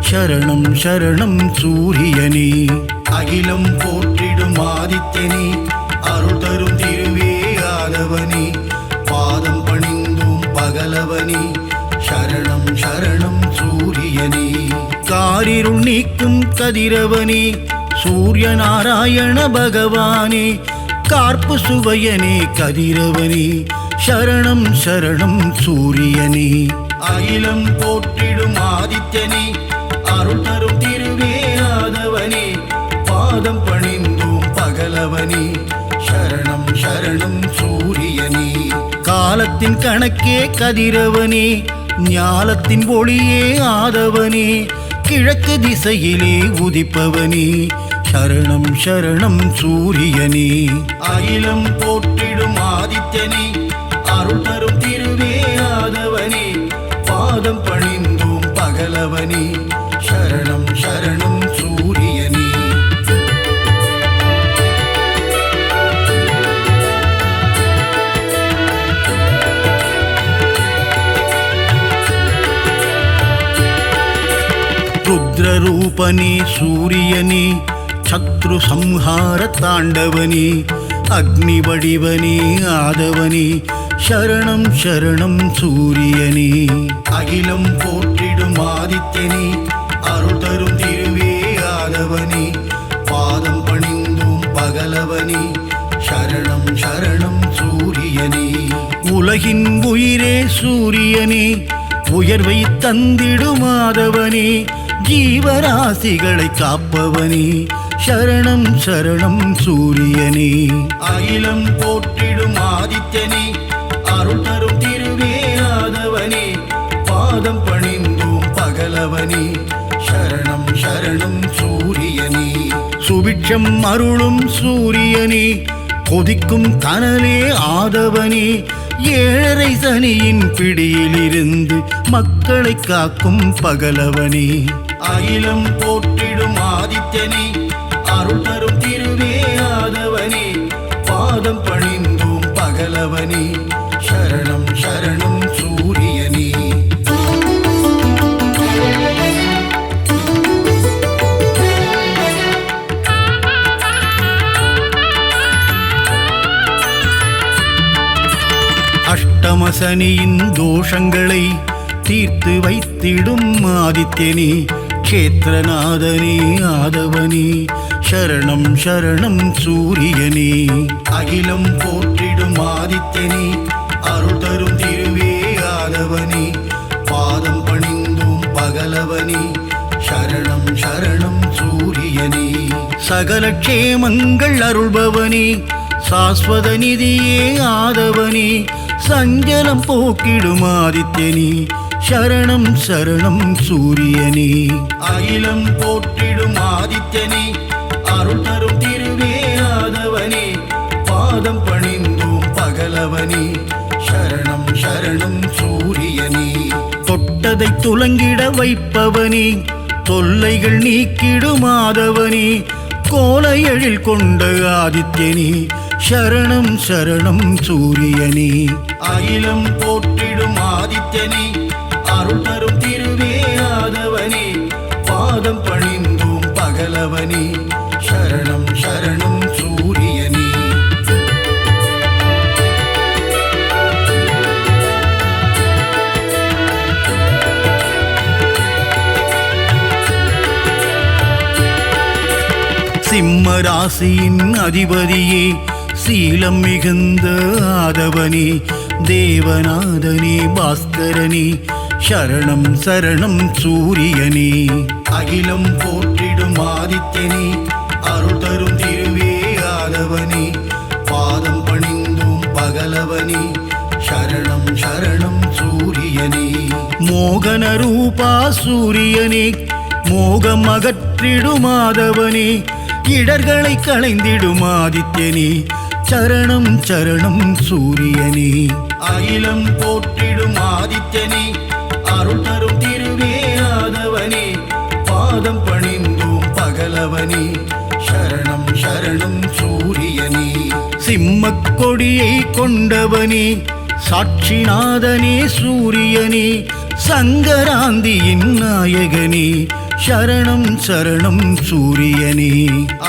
சரணம் சரணம் சூரியனே. அகிலம் போற்றிடும் ஆதித்யனே, அருள் தரும் திருவே ஆதவனே, பாதம் பணிந்தோம் பகலவனே, சரணம் சரணம் சூரியனே. காரிருள் நீக்கும் கதிரவனே, சூரிய நாராயண பகவானே, கார்ப்பு சுவையனே கதிரவனே, சரணம் சரணம் சூரியனே. அகிலம் போற்றிடும் ஆதித்யனே, அருள் தரும் திருவே ஆதவனே, பாதம் பணிந்தோம் பகலவனே, சரணம் சரணம் சூரியனே. காலத்தின் கணக்கே கதிரவனே, ஞாலத்தின் ஒளியே ஆதவனே, கிழக்கு திசையிலே உதிப்பவனே, சரணம் சரணம் சூரியனே. அகிலம் போற்றிடும் ஆதித்யனே, அருள் தரும் திருவே ஆதவனே, பாதம் பணிந்தோம் பகலவனே, சரணம் சரணம் சூரியனே. ருத்ரரூபனே சூரியனே, சத்ரு சம்ஹார தாண்டவனே, அக்னி வடிவனே ஆதவனே, சரணம் சரணம் சூரியனே. அகிலம் போற்றிடும் ஆதித்யனே, அருள் தரும் திருவே ஆதவனே, பாதம் பணிந்தோம் பகலவனே, சரணம் சரணம் சூரியனே. உலகின் உயிரே சூரியனே, உயர்வை தந்திடும் ஆதவனே, ஜீவராசிகளை காப்பவனே, சரணம் சரணம் சூரியனே. அகிலம் போற்றிடும் ஆதித்யனே, அருள் தரும் திருவே ஆதவனே, பாதம் பணிந்தோம் பகலவனே, சரணம் சரணம் சூரியனே. சுபிட்சம் அருளும் சூரியனே, கொதிக்கும் கனலே ஆதவனே, ஏழரை சனியின் பிடியிலிருந்து மக்களை காக்கும் பகலவனே. அகிலம் போற்றிடும் ஆதித்யனே, அருள் தரும் திருவே ஆதவனே, பாதம் பணிந்தோம் பகலவனே, சரணம் சரணம் சூரியனே. அஷ்டமசனியின் தோஷங்களை தீர்த்து வைத்திடும் ஆதித்யனே, க்ஷேத்திரநாதனே ஆதவனே, சரணம் சரணம் சூரியனே. அகிலம் போற்றிடும் ஆதித்யனே, அருள் தரும் திருவே ஆதவனே, பாதம் பணிந்தோம் பகலவனே, சரணம் சரணம் சூரியனே. சகல க்ஷேமங்கள் அருள்பவனே, சாஸ்வத நிதியே ஆதவனே, சஞ்சலம் போக்கிடும் ஆதித்யனே, சரணம் சரணம் சூரியனே. அகிலம் போற்றிடும் ஆதித்யனே, அருள் தரும் திருவே ஆதவனே, பாதம் பணிந்தோம் பகலவனே, சரணம் சரணம் சூரியனே. தொட்டதை துலங்கிட வைப்பவனே, தொல்லைகள் நீக்கிடும் ஆதவனே, கோல எழில் கொண்ட ஆதித்யனே, சரணம் சரணம் சூரியனே. அகிலம் போற்றிடும் ஆதித்யனே, அருள் தரும் திருவே ஆதவனே, பாதம் பணிந்தோம் பகலவனே, சரணம் சரணம் சூரியனே. சிம்ம ராசியின் அதிபதியே, சீலம் மிகுந்த ஆதவனே, தேவநாதனே பாஸ்கரனே, சரணம் சரணம் சூரியனே. அகிலம் போற்றிடும் ஆதித்யனே, அருள் தரும் திருவே ஆதவனே, பாதம் பணிந்தோம் பகலவனே, ரூபா சூரியனே மோகம் அகற்றிடும் மாதவனே இடர்களை களைந்திடும் ஆதித்யனே சரணம் சரணம் சூரியனே அகிலம் போற்றிடும் ஆதித்யனே அருள் தரும் திருவே ஆதவனே பாதம் பணிந்தோம் பகலவனே சரணம் சரணம் சூரியனே சிம்மக் கொடியை கொண்டவனே சாட்சிநாதனே சூரியனே சங்கராந்தியின் நாயகனே சரணம் சரணம் சூரியனே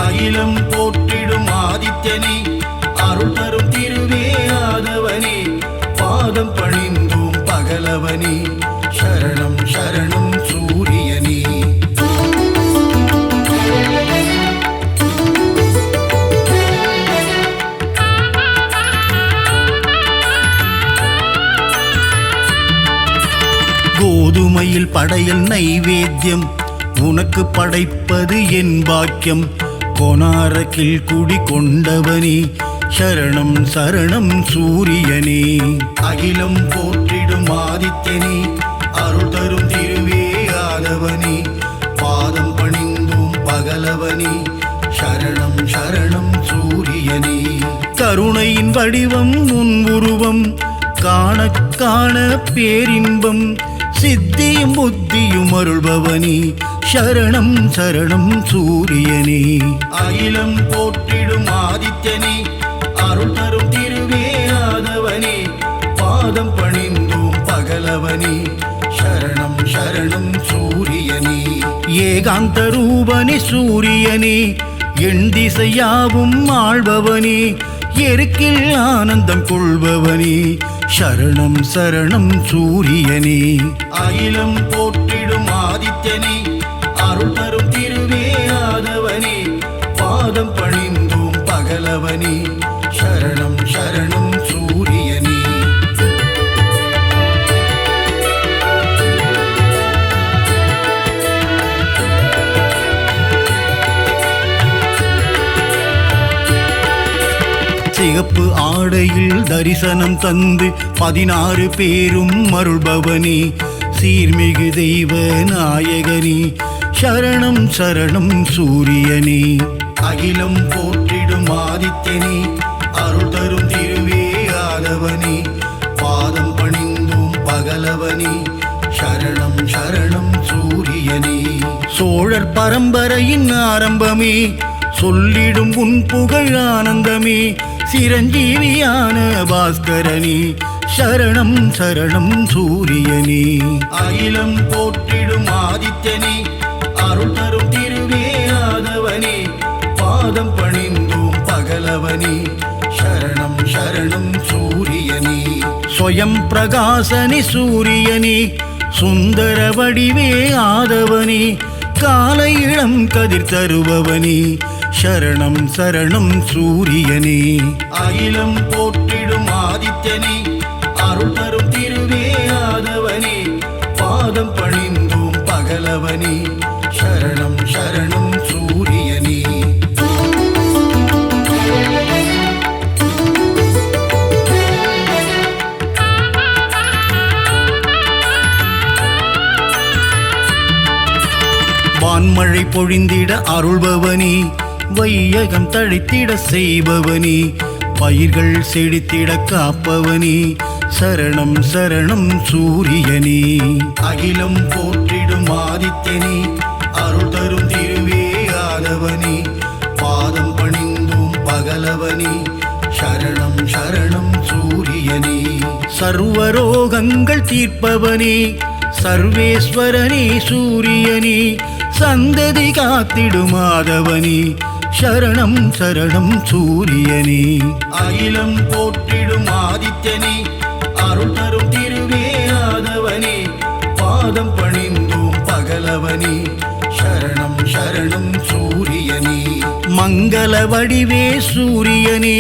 அகிலம் போற்றிடும் ஆதித்யனே அருள் தரும் திருவே ஆதவனே பாதம் பணிந்தோம் பகலவனே சரணம் சரணம் சூரியனே கோதுமையில் படையல் நைவேத்தியம் உனக்கு படைப்பது என் பாக்கியம் கொனாரக்கில் குடி கொண்டவனே சரணம் சரணம் சூரியனே அகிலம் போற்றிடும் ஆதித்யனே அருள் தரும் திருவே ஆதவனே பாதம் பணிந்தோம் பகலவனே சரணம் சரணம் சூரியனே கருணையின் வடிவம் உன் உருவம் காண காண பேரின்பம் சித்தியும் புத்தியும் அருள்பவனே சரணம் சரணம் சூரியனே அகிலம் போற்றிடும் ஆதித்யனே அருள் தரும் திருவே ஆதவனே பாதம் பணிந்தோம் பகலவனே சரணம் சரணம் சூரியனே ஏகாந்த ரூபனே சூரியனே எண் திசையாவும் ஆள்பவனே எருக்கில் ஆனந்தம் கொள்பவனே சரணம் சரணம் சூரியனே அகிலம் போற்றிடும் ஆதித்யனே அருள் தரும் திருவே ஆதவனே பாதம் பணிந்தோம் பகலவனே சரணம் சரணம் சூரியனே சிகப்பு ஆடையில் தரிசனம் தந்து 16 பேரும் அருள்பவனே சீர்மிகு தெய்வ நாயகனே சரணம் சரணம் சூரியனே அகிலம் போற்றிடும் ஆதித்யனே அருள் தரும் திருவே ஆதவனே பாதம் பணிந்தோம் பகலவனே சரணம் சரணம் சூரியனே சோழர் பரம்பரையின் ஆரம்பமே சொல்லிடும் உன் புகழ் ஆனந்தமே சிரஞ்சீவியான பாஸ்கரனே சரணம் சரணம் சூரியனே அகிலம் போற்றிடும் ஆதித்யனே அருள் தரும் திருவே ஆதவனே பாதம் பணிந்தோம் பகலவனே சரணம் சரணம் சூரியனே ஸ்வயம் பிரகாசனே சூரியனே சுந்தர வடிவே ஆதவனே காலை இளம் கதிர் தருபவனே சரணம் சரணம் சூரியனே அகிலம் போற்றிடும் ஆதித்யனே அருள் தரும் திருவே ஆதவனே பாதம் பணிந்தோம் பகலவனே சரணம் சரணம் சூரியனே வான்மழை பொழிந்திட அருள்பவனே வையகம் தழைத்திட செய்பவனே பயிர்கள் செழித்திட காப்பவனே சரணம் சரணம் சூரியனே அகிலம் போற்றிடும் ஆதித்யனே அருள் தரும் திருவே ஆதவனே பாதம் பணிந்தோம் பகலவனே சரணம் சரணம் சூரியனே சர்வரோகங்கள் தீர்ப்பவனே சர்வேஸ்வரனே சூரியனே சந்ததி காத்திடும் ஆதவனே சரணம் சரணம் சூரியனே அகிலம் போற்றிடும் ஆதித்யனே அருள் தரும் திருவே ஆதவனே பாதம் பணிந்தோம் பகலவனே சரணம் சரணம் சூரியனே மங்கள வடிவே சூரியனே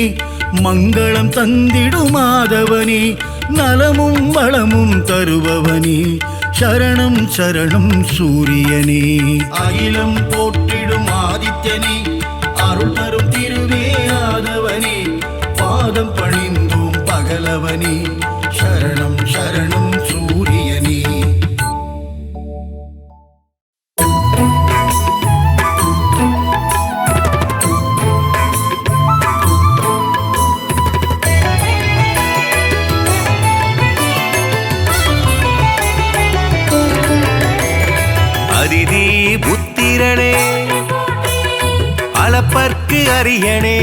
மங்களம் தந்திடும் ஆதவனே நலமும் வளமும் தருபவனே சரணம் சரணம் சூரியனே அகிலம் போற்றிடும் ஆதித்யனே அருள் தரும் திருவே ஆதவனே பாதம் பணிந்தோம் பகலவனே சரணம் சரணம் சூரியனே அருளுக்கு அரியனே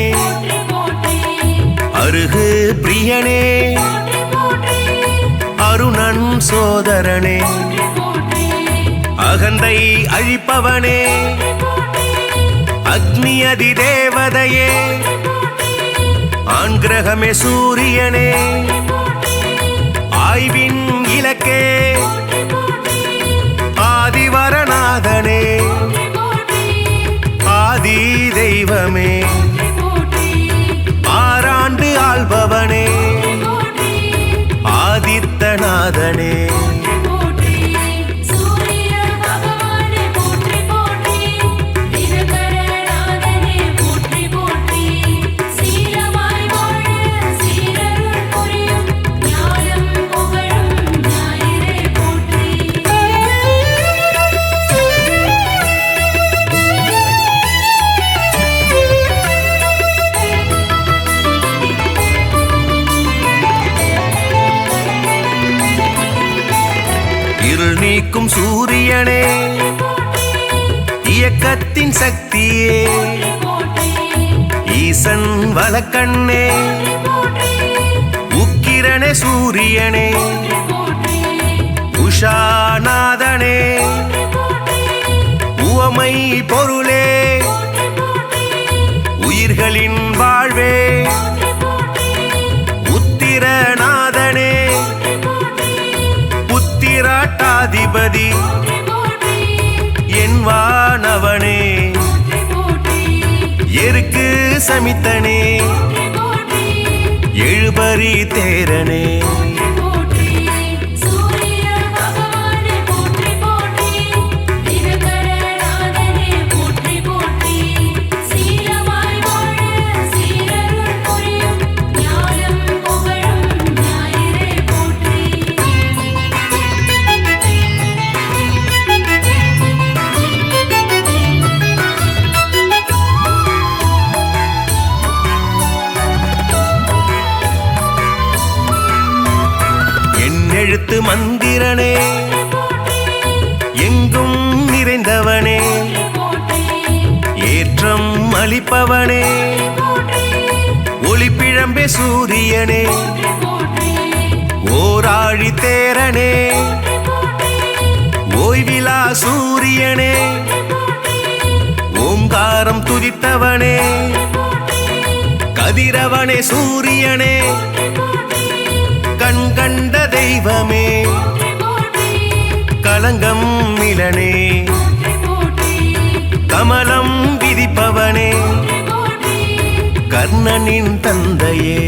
அருகு பிரியனே அருணன் சோதரனே அகந்தை அழிப்பவனே அக்னி அதி தேவதையே ஆண்கிரகமே சூரியனே ஆய்வின் இலக்கே ஆதிவரநாதனே ஆதி தெய்வமே ஆறாண்டு ஆள்பவனே ஆதித்தநாதனே இருள் நீக்கும் சூரியனே இயக்கத்தின் சக்தியே ஈசன் வலக்கண்ணே உக்கிரனே சூரியனே உஷாநாதனே உவமை பொருளே உயிர்களின் வாழ்வே உத்திரநாதனே புத்திராட்டாதிபதி என் வானவனே எருக்கு சமித்தனே எழுபறி தேரனே எழுத்து மந்திரனே எங்கும் நிறைந்தவனே ஏற்றம் அளிப்பவனே ஒளிப்பிழம்பே சூரியனே ஓராழி தேரனே ஓய்விலா சூரியனே ஓங்காரம் துதித்தவனே கதிரவனே சூரியனே கண் கண்ட தெய்வமே கலங்கம் மிலனே கமலம் விதிப்பவனே கர்ணனின் தந்தையே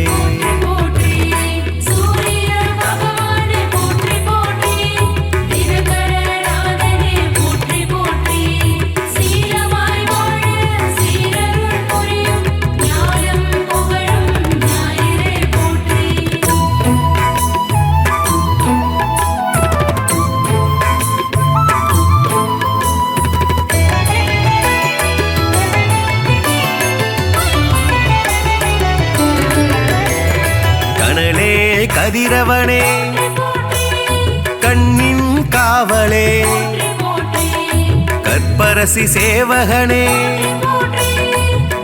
கதிரவனே கண்ணின் காவலே கற்பரசி சேவகனே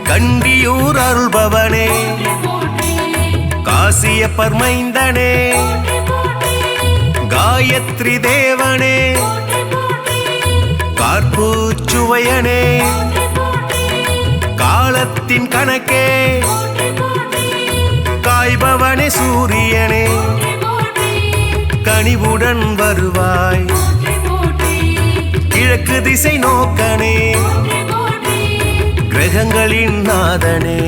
கண்டியூர் அருள்பவனே காசிய பர்மைந்தனே காயத்ரி தேவனே கார்பூச்சுவையனே காலத்தின் கணக்கே காய்பவனே சூரியனே கனிவுடன் வருவாய் கிழக்கு திசை நோக்கனே கிரகங்களின் நாதனே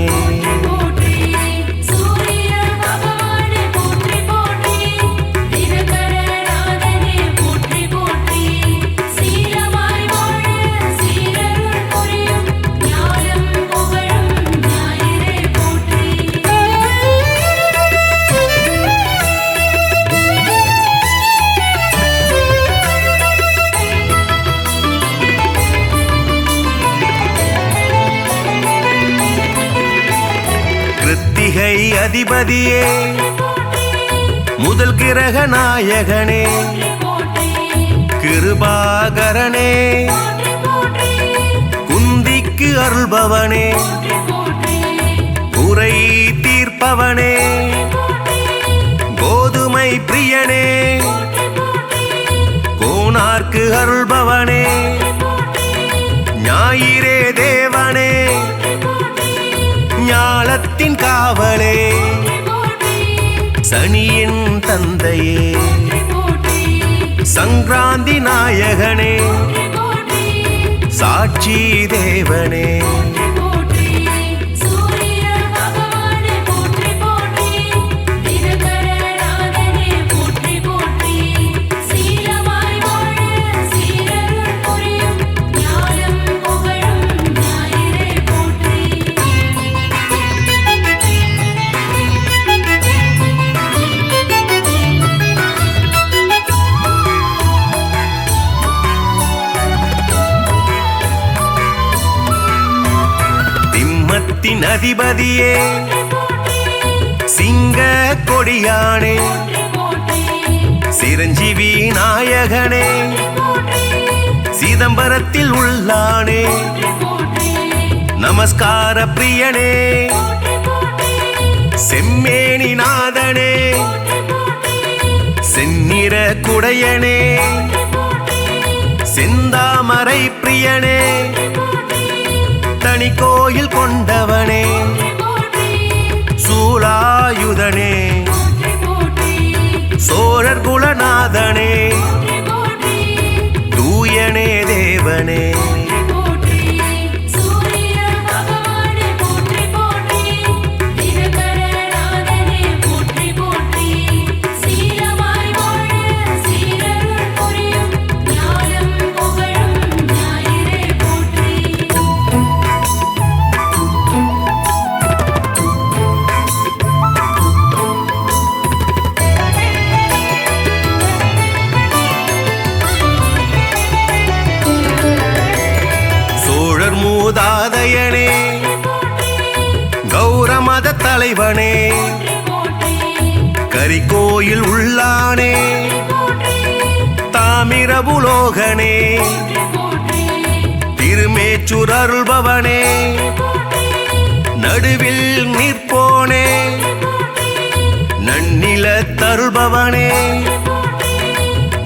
கிருத்திகை அதிபதியே முதல் கிரக நாயகனே கிருபாகரனே குந்திக்கு அருள்பவனே தீர்ப்பவனே கோதுமை பிரியனே கோனார்க்கு அருள்பவனே ஞாயிறே தேவனே ஞாலத்தின் காவலே சனியின் தந்தையே சங்கராந்தி நாயகனே சாட்சி தேவனே அதிபதியே சிங்க கொடியானே சிரஞ்சீவி நாயகனே சிதம்பரத்தில் உள்ளானே நமஸ்கார பிரியனே செம்மேனி நாதனே செந்நிற குடையனே செந்தாமரை பிரியனே தனி கோயில் கொண்டவனே சூலாயுதனே சோழர் குலநாதனே தூயனே தேவனே மூதாதையனே கௌரமத தலைவனே கரிகோயில் உள்ளானே தாமிரபுலோகனே திருமேச்சூர் அருள்பவனே நடுவில் நிற்போனே நன்னில தருள்பவனே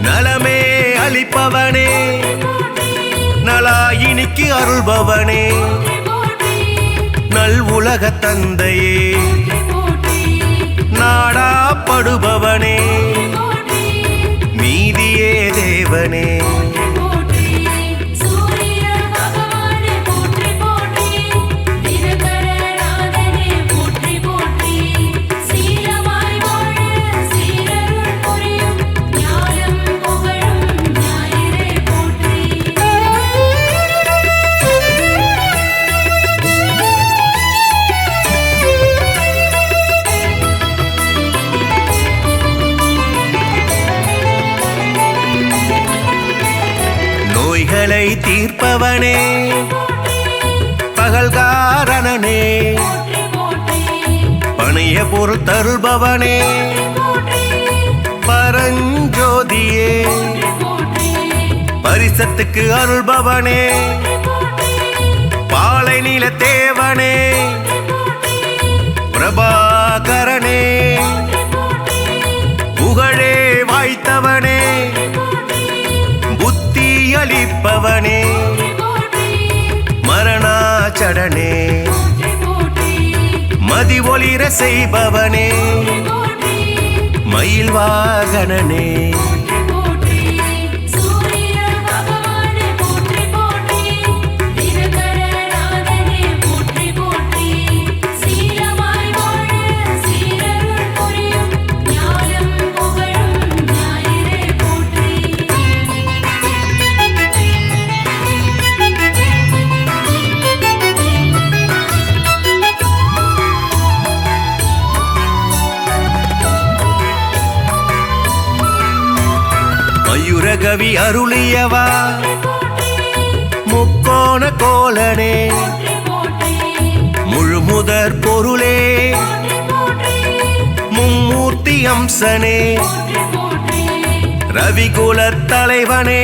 நலமே அளிப்பவனே நலாயினிக்கு அருள்பவனே நல் உலக தந்தையே நாடாப்படுபவனே மீதியே தேவனே நோய்களை தீர்ப்பவனே பகல்காரணனே பணைய பொருள் தருள்பவனே பரஞ்சோதியே பரிசத்துக்கு அருள்பவனே பாலை நில தேவனே பிரபாகரனே புகழே வாய்த்தவனே புத்தி அளிப்பவனே மரணாச்சடனே மதி ஒளிர செய்பவனே மயில் வாகனனே மயூரகவி அருளியவா முக்கோண கோலனே முழுமுதற் பொருளே மும்மூர்த்தி அம்சனே ரவிகுலத் தலைவனே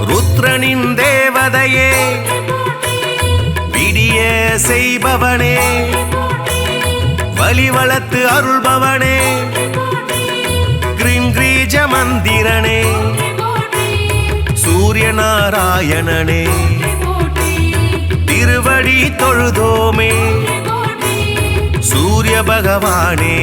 ருத்ரனின் தேவதையே விடிய செய்பவனே கலி வளர்த்து அருள்பவனே கிரீம் கிரீஜ மந்திரனே சூரிய நாராயணனே திருவடி தொழுதோமே சூரிய பகவானே